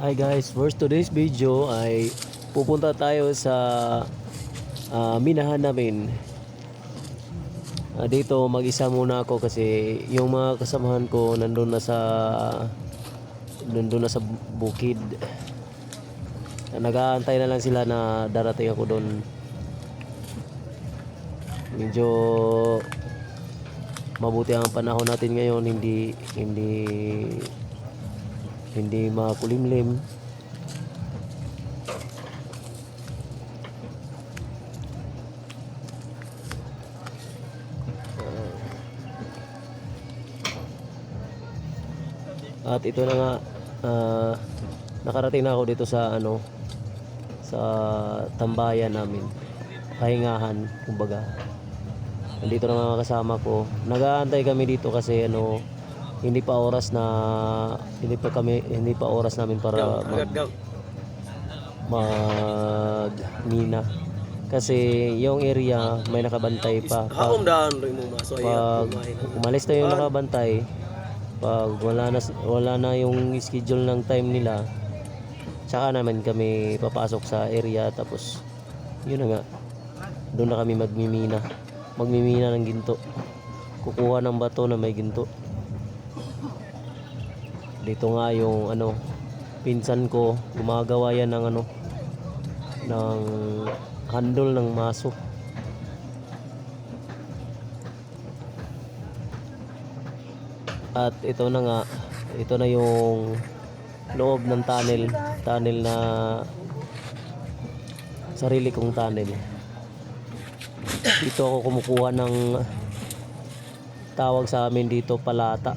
Hi guys, for today's video ay pupunta tayo sa minahan namin. Dito mag-isa muna ako kasi yung mga kasamahan ko nandun na sa bukid. Nag-aantay na lang sila na darating ako doon. Medyo mabuti ang panahon natin ngayon, hindi makulimlim. At ito na nga, nakarating na ako dito sa sa tambayan namin, pahingahan kumbaga. Nandito na mga kasama ko, nag-aantay kami dito kasi hindi pa oras namin para magmina kasi yung area may nakabantay pa. Pag umalis na yung nakabantay, pag wala na yung schedule ng time nila, tsaka naman kami papasok sa area. Tapos yun na nga, doon na kami magmimina ng ginto, kukuha ng bato na may ginto. Dito nga yung pinsan ko, gumagawa yan ng ng handle ng maso. At ito na yung loob ng tunnel na sarili kong tunnel. Dito ako kumukuha ng, tawag sa amin dito, palata,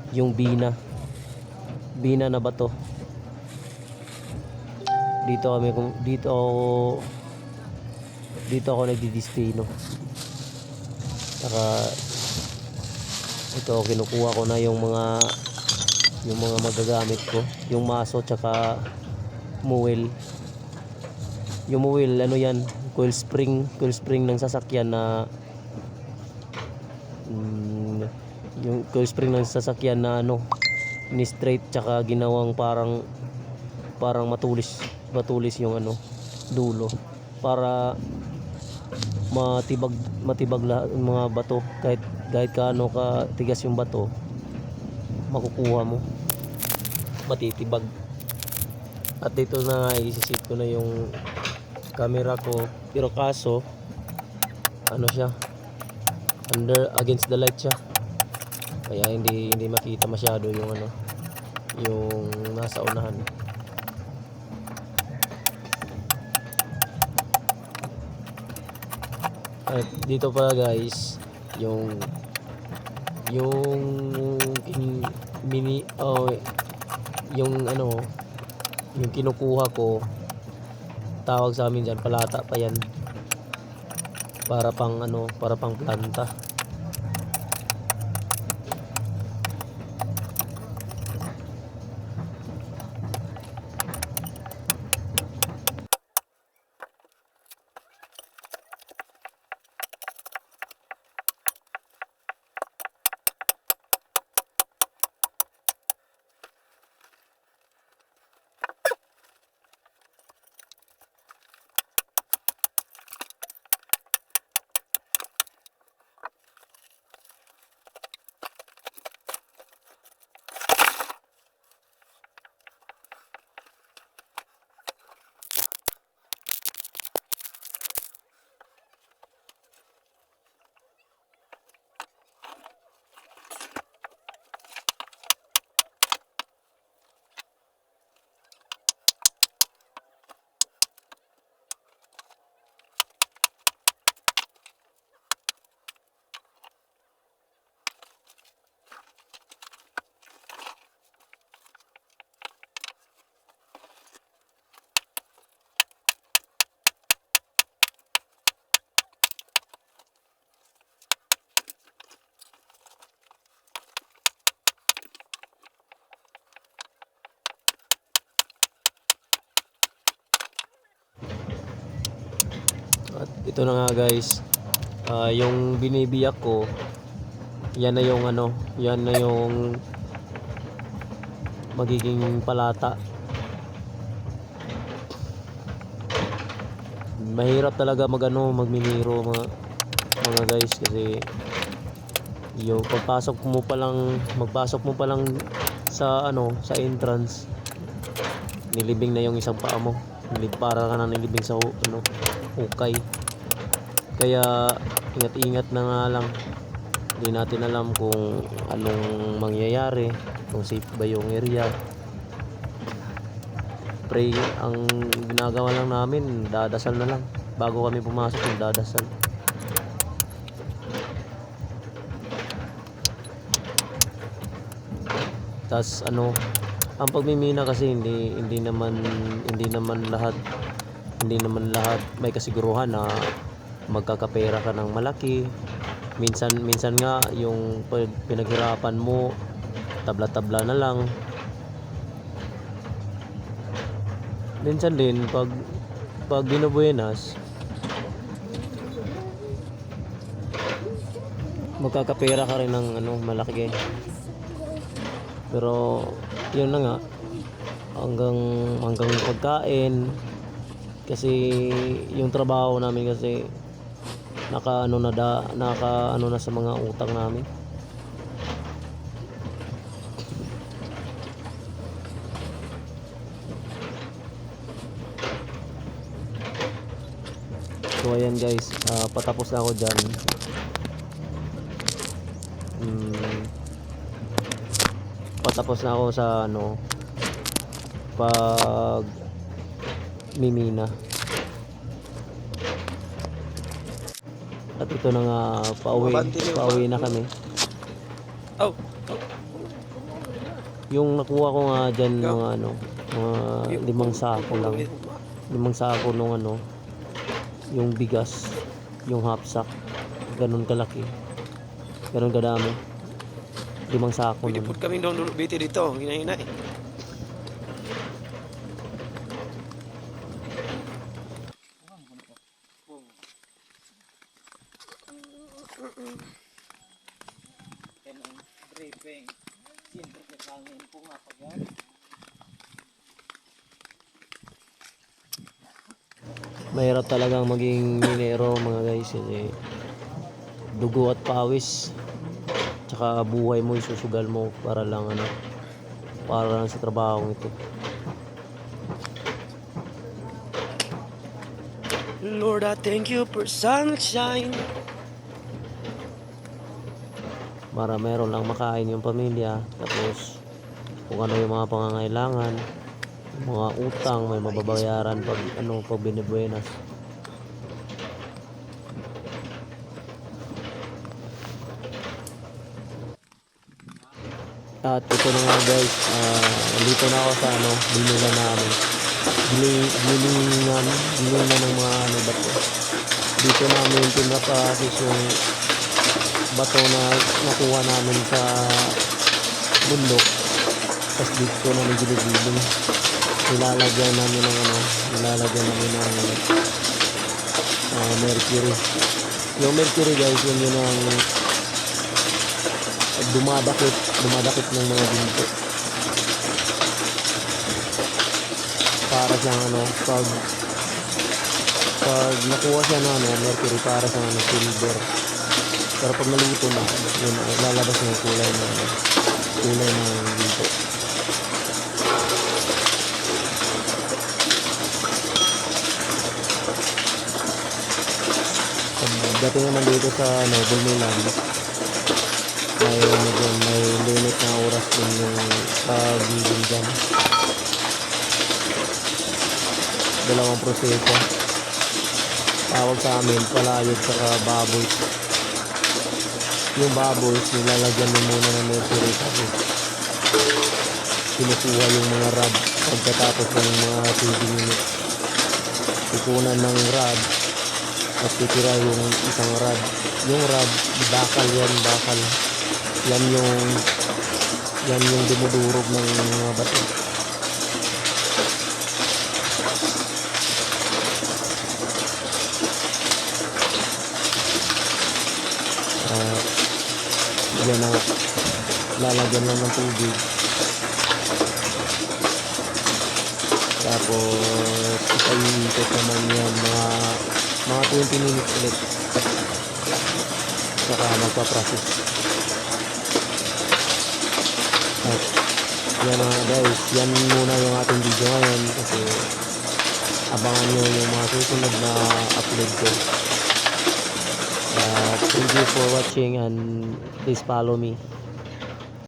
yung bina na bato. Dito ako nagdidistino. Saka ito, kinukuha ko na yung mga magagamit ko, yung maso tsaka muwel. Yung muwel, yan, coil spring ng sasakyan na yung coil spring ng sasakyan na ni straight tsaka ginawang parang matulis yung dulo, para matibag lahat ng mga bato. Kahit kaano ka tigas yung bato, makukuha mo, matitibag. At dito na nga, isisip ko na yung camera ko, pero kaso siya, against the light siya, kaya hindi makita masyado yung yung nasa unahan. At dito pala guys, yung yung kinukuha ko, tawag sa amin dyan, palata pa yan, para pang planta. At ito na nga guys, yung binibiyak ko, yan na yung magiging palata. Mahirap talaga magminiro mga guys, kasi yung magpasok mo pa lang sa entrance, nilibing na yung isang paa mo. Para ka na nilibing sa hukay. Kaya ingat-ingat na nga lang. Hindi natin alam kung anong mangyayari, kung safe ba yung area. Pray, ang ginagawa lang namin, dadasal na lang. Bago kami pumasok, dadasal. Tas ang pagmimina kasi hindi naman lahat may kasiguruhan na magkakapera ka ng malaki. Minsan nga yung pinaghirapan mo, tabla-tabla na lang. Minsan din pag binubuenas, magkakapera ka rin ng malaki. Pero yun na nga, hanggang pagkain, kasi yung trabaho namin kasi naka na sa mga utang namin. So ayan guys, patapos na ako dyan. Patapos na ako sa pag mimina. At ito na nga, pauwi na kami. Yung nakuha ko nga dyan, mga 5 sako lang. 5 sako nung yung bigas, yung half sack, ganun kalaki, ganun kadami. 5 sako. Pwede po kami doon biti dito, hina-hina eh. Mahirap talagang maging minero mga guys, kasi dugo at pawis, tsaka buhay mo isusugal mo para lang sa trabaho ito. Lord, I thank you for sunshine. Para meron lang makain yung pamilya, tapos kung ano yung mga pangangailangan, mga utang may mababayaran pag binibuenas. At ito na nga guys, dito na ako sa binila namin. Bili na ng mga bato. Dito namin pinaprocess yung bato na nakuha namin sa bundok. Tapos dito namin ginigiling. Nilalagyan namin ng mercury. Yung mercury guys, yun ang dumadakit ng mga ginto. Para siyang pag nakuha siya mercury, para siyang silver. Pero pag naluto na, yun lalabas yung kulay ng ginto. Dating naman dito sa Bulmilan, may limit na oras din yung pagiging dyan. 2 proseso. Tawag sa amin, palayog saka baboy. Yung baboy, nilalagyan mo muna ng mercury, tapos kinukuha yung mga rod. Pagkatapos ng mga 20 minutes, ikunan ng rod at titira yung isang rod. Yung rod, bakal. Yan yung dumudurog ng mga bato. Yan ang lalagyan lang ng tubig. Tapos iikot naman yan mga 20 minutes ulit. Saka magpa-process. At yan mga guys, yan muna yung ating video ngayon kasi abangan nyo yung mga susunod na upload ko. Thank you for watching and please follow me.